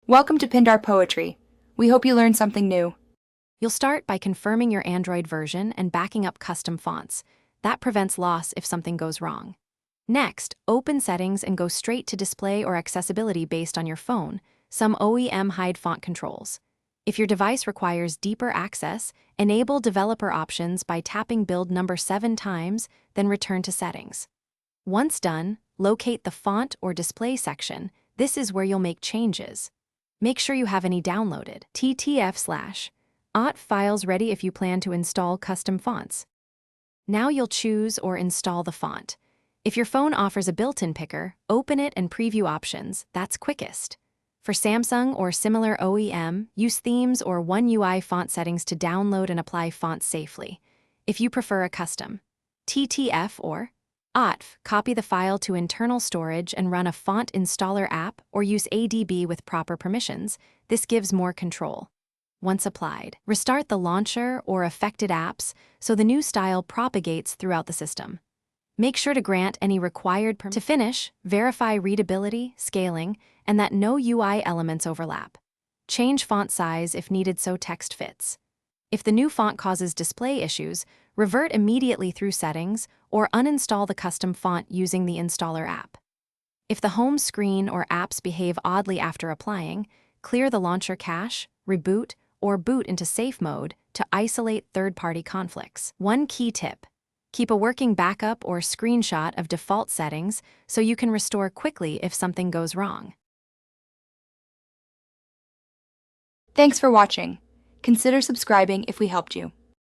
Welcome to Pindar Poetry. We hope you learned something new. You'll start by confirming your Android version and backing up custom fonts. That prevents loss if something goes wrong. Next, open Settings and go straight to Display or Accessibility based on your phone. Some OEM hide font controls. If your device requires deeper access, enable Developer Options by tapping build number 7 times, then return to Settings. Once done, locate the Font or Display section. This is where you'll make changes. Make sure you have any downloaded. ttf/ot files ready if you plan to install custom fonts. Now you'll choose or install the font. If your phone offers a built-in picker, open it and preview options. That's quickest. For Samsung or similar OEM, use themes or One UI font settings to download and apply fonts safely. If you prefer a custom TTF or OTF, copy the file to internal storage and run a font installer app or use ADB with proper permissions. This gives more control. Once applied, restart the launcher or affected apps so the new style propagates throughout the system. Make sure to grant any required permissions. To finish, verify readability, scaling, and that no UI elements overlap. Change font size if needed so text fits. If the new font causes display issues, revert immediately through Settings or uninstall the custom font using the installer app. If the home screen or apps behave oddly after applying, clear the launcher cache, reboot, or boot into safe mode to isolate third-party conflicts. One key tip: keep a working backup or screenshot of default settings so you can restore quickly if something goes wrong. Thanks for watching. Consider subscribing if we helped you.